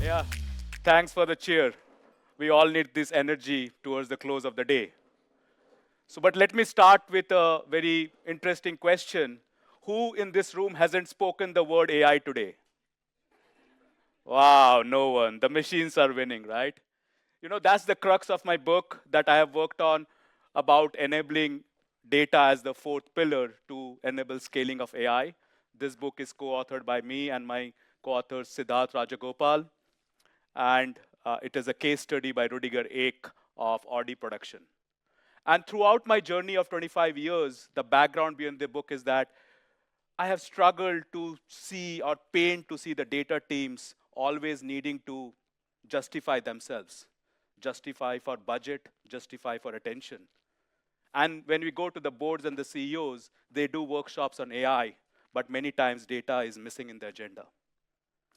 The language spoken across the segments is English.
Yeah, thanks for the cheer. We all need this energy towards the close of the day. So, but let me start with a very interesting question. Who in this room hasn't spoken the word AI today? Wow, no one. The machines are winning, right? You know, that's the crux of my book that I have worked on about enabling data as the fourth pillar to enable scaling of AI. This book is co-authored by me and my co-author Siddharth Rajagopal, and it is a case study by Rudiger Ake of Audi production. And throughout my journey of 25 years, the background behind the book is that I have struggled to see or pain to see the data teams always needing to justify themselves, justify for budget, justify for attention. And when we go to the boards and the CEOs, they do workshops on AI, but many times data is missing in the agenda.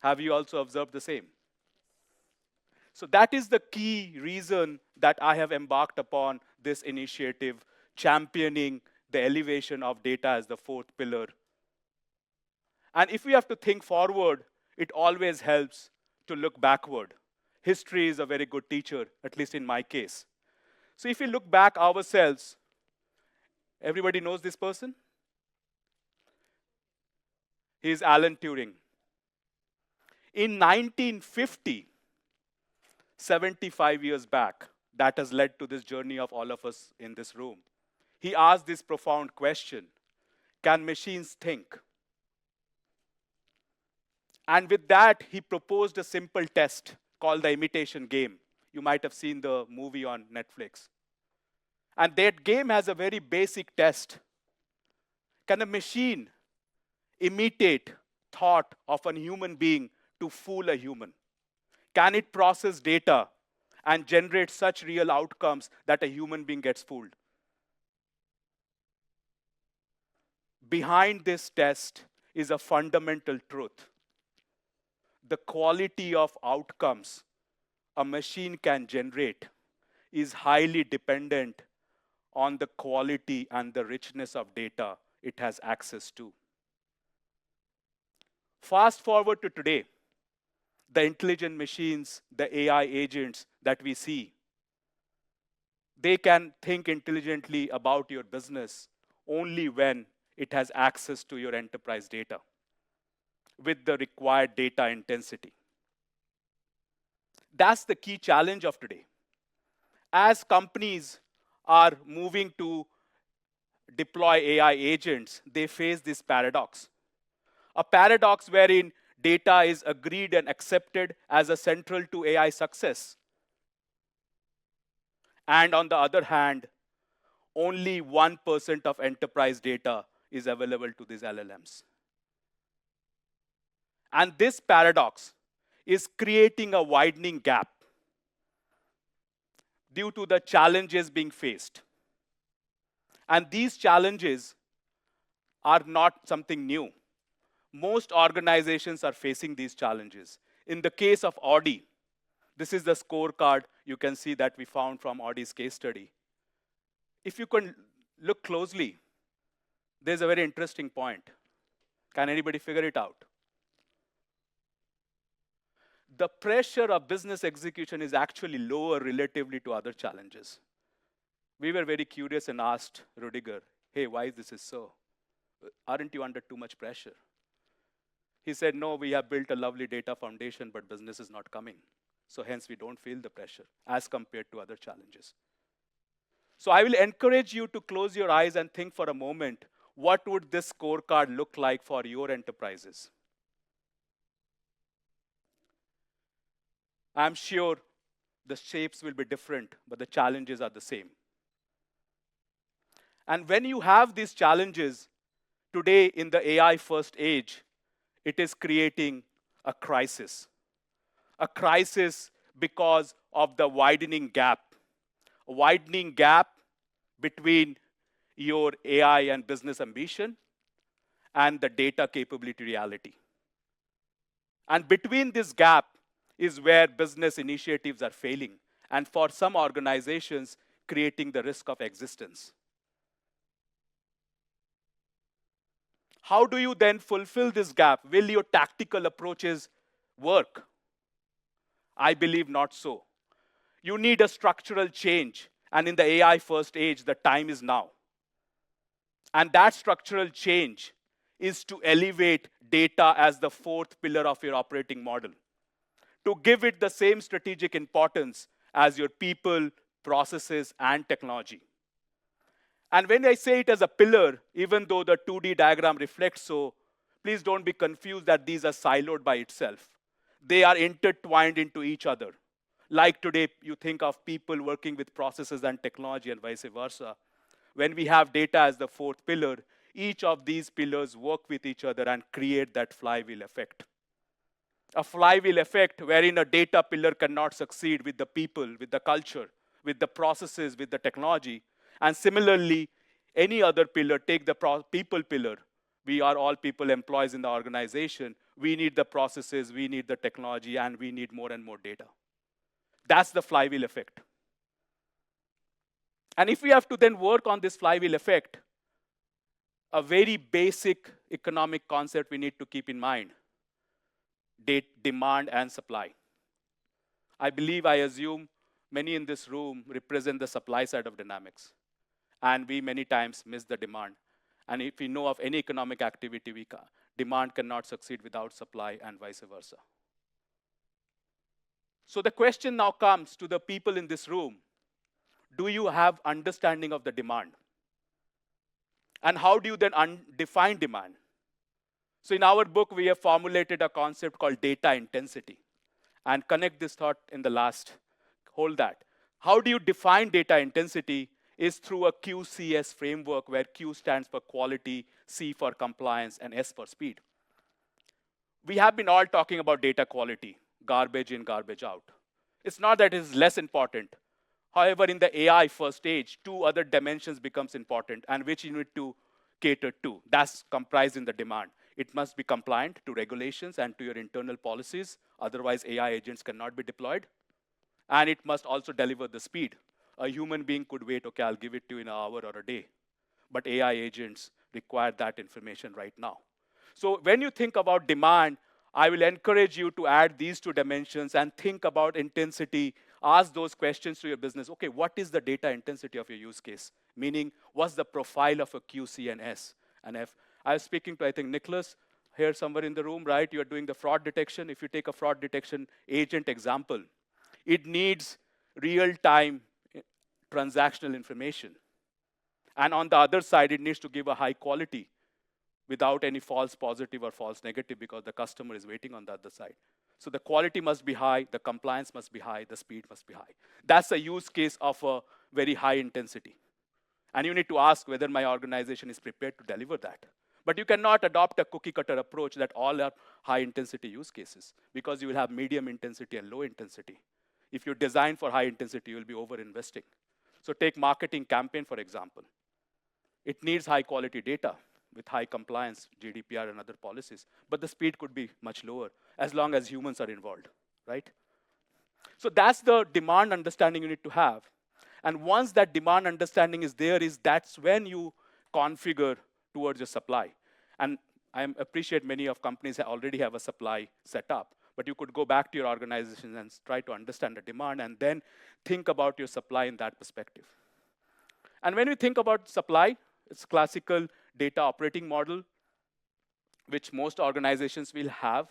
Have you also observed the same? So that is the key reason that I have embarked upon this initiative, championing the elevation of data as the fourth pillar. And if we have to think forward, it always helps to look backward. History is a very good teacher, at least in my case. So if we look back ourselves, everybody knows this person? He is Alan Turing. In 1950, 75 years back, that has led to this journey of all of us in this room. He asked this profound question: can machines think? And with that, he proposed a simple test called the imitation game. You might have seen the movie on Netflix. And that game has a very basic test. Can a machine imitate thought of a human being to fool a human? Can it process data and generate such real outcomes that a human being gets fooled? Behind this test is a fundamental truth. The quality of outcomes a machine can generate is highly dependent on the quality and the richness of data it has access to. Fast forward to today, the intelligent machines, the AI agents that we see, they can think intelligently about your business only when it has access to your enterprise data with the required data intensity. That's the key challenge of today. As companies are moving to deploy AI agents, they face this paradox. A paradox wherein data is agreed and accepted as a central to AI success. And on the other hand, only 1% of enterprise data is available to these LLMs. And this paradox is creating a widening gap due to the challenges being faced. And these challenges are not something new. Most organizations are facing these challenges. In the case of Audi, this is the scorecard you can see that we found from Audi's case study. If you can look closely, there's a very interesting point. Can anybody figure it out? The pressure of business execution is actually lower relatively to other challenges. We were very curious and asked Rudiger, hey, why this is so? Aren't you under too much pressure? He said, no, we have built a lovely data foundation, but business is not coming. So hence we don't feel the pressure as compared to other challenges. So I will encourage you to close your eyes and think for a moment, what would this scorecard look like for your enterprises? I'm sure the shapes will be different, but the challenges are the same. And when you have these challenges, today in the AI first age, it is creating a crisis. A crisis because of the widening gap. A widening gap between your AI and business ambition and the data capability reality. And between this gap is where business initiatives are failing, and for some organizations, creating the risk of existence. How do you then fulfill this gap? Will your tactical approaches work? I believe not so. You need a structural change. And in the AI first age, the time is now. And that structural change is to elevate data as the fourth pillar of your operating model, to give it the same strategic importance as your people, processes, and technology. And when I say it as a pillar, even though the 2D diagram reflects so, please don't be confused that these are siloed by itself. They are intertwined into each other. Like today, you think of people working with processes and technology and vice versa. When we have data as the fourth pillar, each of these pillars work with each other and create that flywheel effect. A flywheel effect wherein a data pillar cannot succeed with the people, with the culture, with the processes, with the technology. And similarly, any other pillar, take the people pillar. We are all people employees in the organization. We need the processes, we need the technology, and we need more and more data. That's the flywheel effect. And if we have to then work on this flywheel effect, a very basic economic concept we need to keep in mind: demand and supply. I believe, I assume, many in this room represent the supply side of dynamics. And we many times miss the demand. And if we know of any economic activity, demand cannot succeed without supply and vice versa. So the question now comes to the people in this room: do you have understanding of the demand? And how do you then define demand? So in our book, we have formulated a concept called data intensity. And connect this thought in the last, hold that. How do you define data intensity is through a QCS framework, where Q stands for quality, C for compliance, and S for speed. We have been all talking about data quality, garbage in, garbage out. It's not that it is less important. However, in the AI first stage, two other dimensions becomes important, and which you need to cater to. That's comprised in the demand. It must be compliant to regulations and to your internal policies. Otherwise, AI agents cannot be deployed. And it must also deliver the speed. A human being could wait, okay, I'll give it to you in an hour or a day. But AI agents require that information right now. So when you think about demand, I will encourage you to add these two dimensions and think about intensity. Ask those questions to your business. Okay, what is the data intensity of your use case? Meaning, what's the profile of a QC and S and F? I was speaking to, I think, Nicholas, here somewhere in the room, right? You're doing the fraud detection. If you take a fraud detection agent example, it needs real-time transactional information. And on the other side, it needs to give a high quality without any false positive or false negative, because the customer is waiting on the other side. So the quality must be high, the compliance must be high, the speed must be high. That's a use case of a very high intensity. And you need to ask whether my organization is prepared to deliver that. But you cannot adopt a cookie cutter approach that all are high intensity use cases, because you will have medium intensity and low intensity. If you design for high intensity, you will be over investing. So take marketing campaign, for example. It needs high quality data with high compliance, GDPR and other policies. But the speed could be much lower as long as humans are involved, right? So that's the demand understanding you need to have. And once that demand understanding is there, that's when you configure towards your supply. And I appreciate many of companies already have a supply set up. But you could go back to your organization and try to understand the demand and then think about your supply in that perspective. And when we think about supply, it's classical data operating model, which most organizations will have.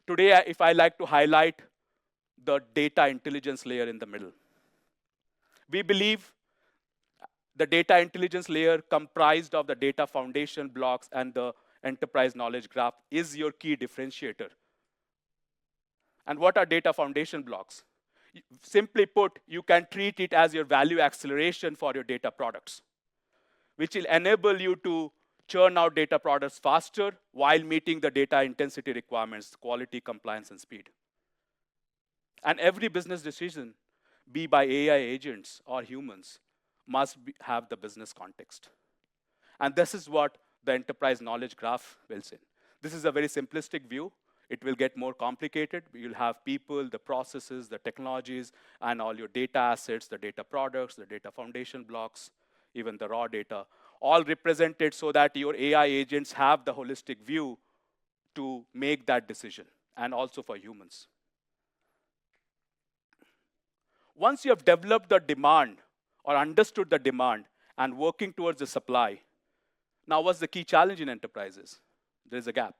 Today, if I like to highlight the data intelligence layer in the middle. We believe the data intelligence layer comprised of the data foundation blocks and the enterprise knowledge graph is your key differentiator. And what are data foundation blocks? Simply put, you can treat it as your value acceleration for your data products, which will enable you to churn out data products faster while meeting the data intensity requirements, quality, compliance, and speed. And every business decision, be by AI agents or humans, must have the business context. And this is what the enterprise knowledge graph builds in. This is a very simplistic view. It will get more complicated. You'll have people, the processes, the technologies, and all your data assets, the data products, the data foundation blocks, even the raw data, all represented so that your AI agents have the holistic view to make that decision, and also for humans. Once you have developed the demand or understood the demand and working towards the supply, now what's the key challenge in enterprises? There is a gap,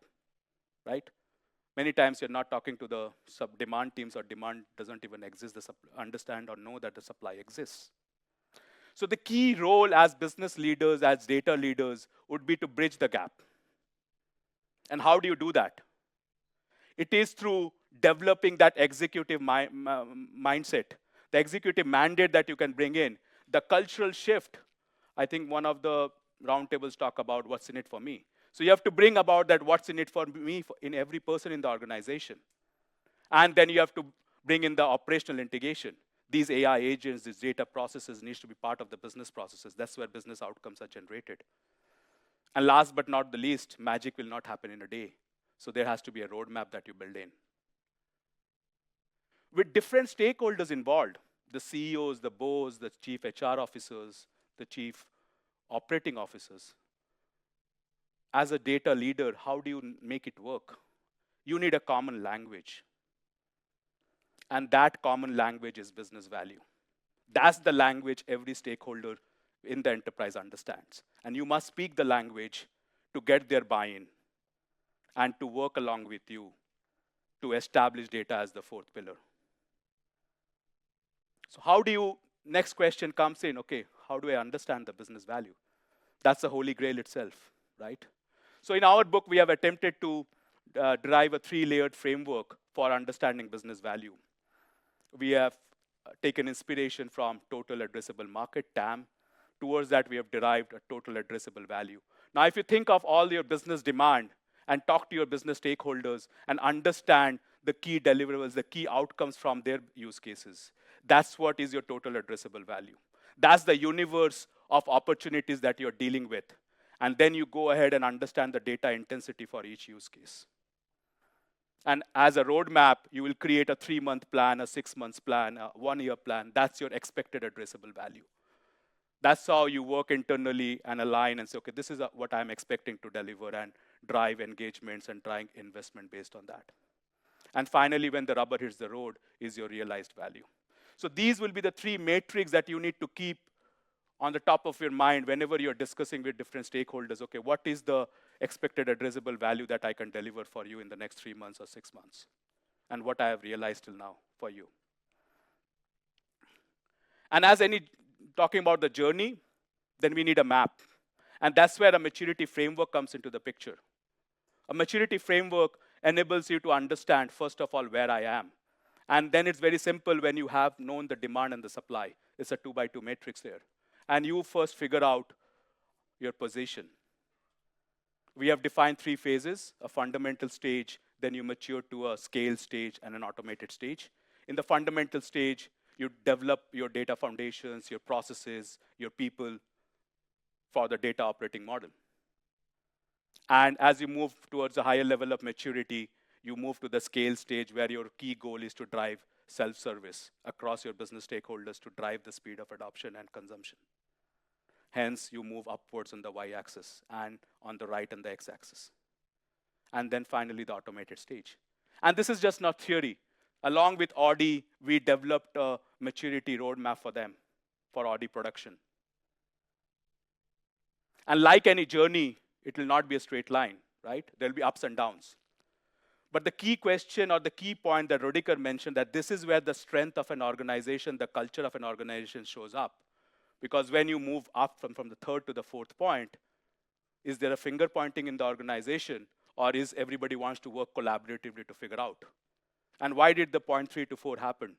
right? Many times you're not talking to the demand teams, or demand doesn't even exist, understand or know that the supply exists. So the key role as business leaders, as data leaders, would be to bridge the gap. And how do you do that? It is through developing that executive mindset, the executive mandate that you can bring in, the cultural shift. I think one of the roundtables talk about what's in it for me. So you have to bring about that what's in it for me in every person in the organization. And then you have to bring in the operational integration. These AI agents, these data processes needs to be part of the business processes. That's where business outcomes are generated. And last but not the least, magic will not happen in a day. So there has to be a roadmap that you build in. With different stakeholders involved, the CEOs, the boards, the chief HR officers, the chief operating officers. As a data leader, how do you make it work? You need a common language. And that common language is business value. That's the language every stakeholder in the enterprise understands. And you must speak the language to get their buy-in and to work along with you to establish data as the fourth pillar. So how do you, next question comes in, okay, how do I understand the business value? That's the holy grail itself, right? So in our book, we have attempted to derive a 3-layered framework for understanding business value. We have taken inspiration from total addressable market, TAM. Towards that, we have derived a total addressable value. Now, if you think of all your business demand and talk to your business stakeholders and understand the key deliverables, the key outcomes from their use cases, that's what is your total addressable value. That's the universe of opportunities that you're dealing with. And then you go ahead and understand the data intensity for each use case. And as a roadmap, you will create a 3-month plan, a 6-month plan, a 1-year plan. That's your expected addressable value. That's how you work internally and align and say, okay, this is what I'm expecting to deliver, and drive engagements and drive investment based on that. And finally, when the rubber hits the road, is your realized value. So these will be the 3 metrics that you need to keep on the top of your mind whenever you're discussing with different stakeholders. Okay, what is the expected addressable value that I can deliver for you in the next 3 months or 6 months? And what I have realized till now for you. And as talking about the journey, then we need a map. And that's where a maturity framework comes into the picture. A maturity framework enables you to understand, first of all, where I am. And then it's very simple when you have known the demand and the supply. It's a 2x2 matrix there. And you first figure out your position. We have defined 3 phases, a fundamental stage, then you mature to a scale stage and an automated stage. In the fundamental stage, you develop your data foundations, your processes, your people for the data operating model. And as you move towards a higher level of maturity, you move to the scale stage where your key goal is to drive self-service across your business stakeholders to drive the speed of adoption and consumption. Hence, you move upwards on the y-axis and on the right on the x-axis. And then finally, the automated stage. And this is just not theory. Along with Audi, we developed a maturity roadmap for them, for Audi production. And like any journey, it will not be a straight line, right? There'll be ups and downs. But the key question or the key point that Rodiker mentioned, that this is where the strength of an organization, the culture of an organization shows up. Because when you move up from the 3rd to the 4th point, is there a finger pointing in the organization, or is everybody wants to work collaboratively to figure out? And why did the point 3 to 4 happen?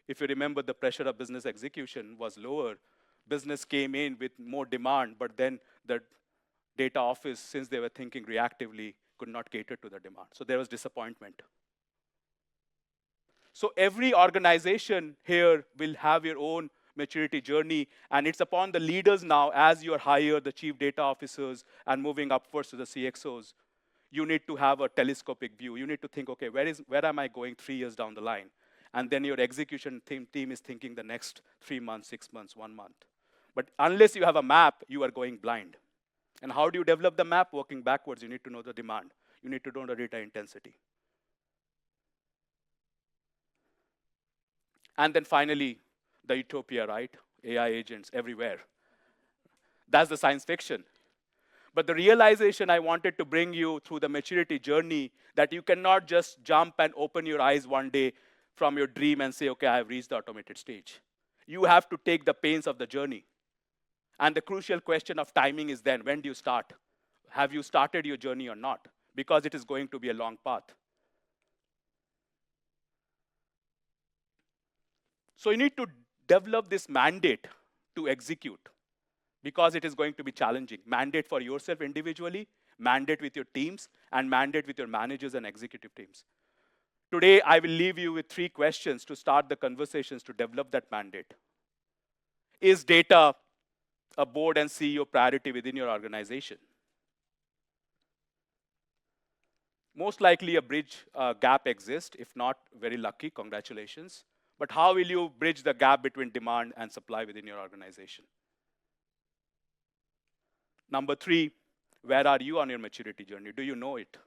If you remember, the pressure of business execution was lower. Business came in with more demand, but then the data office, since they were thinking reactively, could not cater to the demand. So there was disappointment. So every organization here will have your own maturity journey, and it's upon the leaders now, as you hire the chief data officers and moving upwards to the CXOs, you need to have a telescopic view. You need to think, okay, where am I going 3 years down the line? And then your execution team is thinking the next 3 months, 6 months, 1 month. But unless you have a map, you are going blind. And how do you develop the map? Working backwards, you need to know the demand. You need to know the data intensity. And then finally, the utopia, right? AI agents everywhere. That's the science fiction. But the realization I wanted to bring you through the maturity journey that you cannot just jump and open your eyes one day from your dream and say, okay, I have reached the automated stage. You have to take the pains of the journey. And the crucial question of timing is then, when do you start? Have you started your journey or not? Because it is going to be a long path. So you need to develop this mandate to execute because it is going to be challenging. Mandate for yourself individually, mandate with your teams, and mandate with your managers and executive teams. Today, I will leave you with 3 questions to start the conversations to develop that mandate. Is data a board and CEO priority within your organization? Most likely a bridge gap exists. If not, very lucky, congratulations. But how will you bridge the gap between demand and supply within your organization? Number 3, where are you on your maturity journey? Do you know it?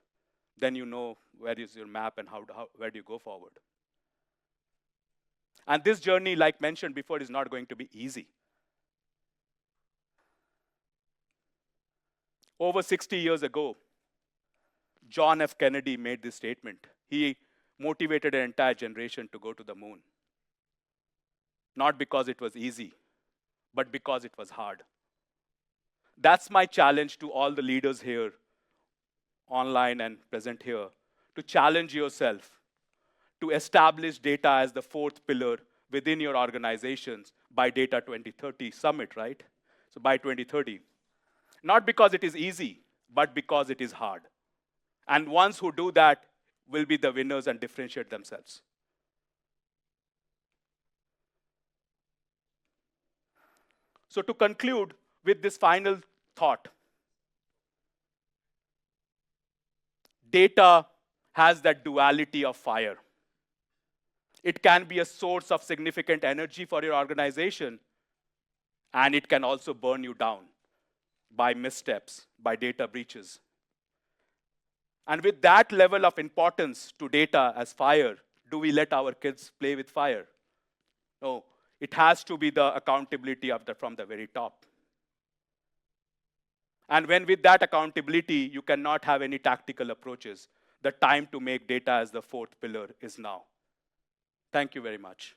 Then you know where is your map and where do you go forward. And this journey, like mentioned before, is not going to be easy. Over 60 years ago, John F. Kennedy made this statement. He motivated an entire generation to go to the moon. Not because it was easy, but because it was hard. That's my challenge to all the leaders here, online and present here, to challenge yourself to establish data as the 4th pillar within your organizations by Data 2030 Summit, right? So by 2030. Not because it is easy, but because it is hard. And ones who do that will be the winners and differentiate themselves. So to conclude with this final thought, data has that duality of fire. It can be a source of significant energy for your organization, and it can also burn you down by missteps, by data breaches. And with that level of importance to data as fire, do we let our kids play with fire? No, it has to be the accountability from the very top. And when with that accountability, you cannot have any tactical approaches. The time to make data as the 4th pillar is now. Thank you very much.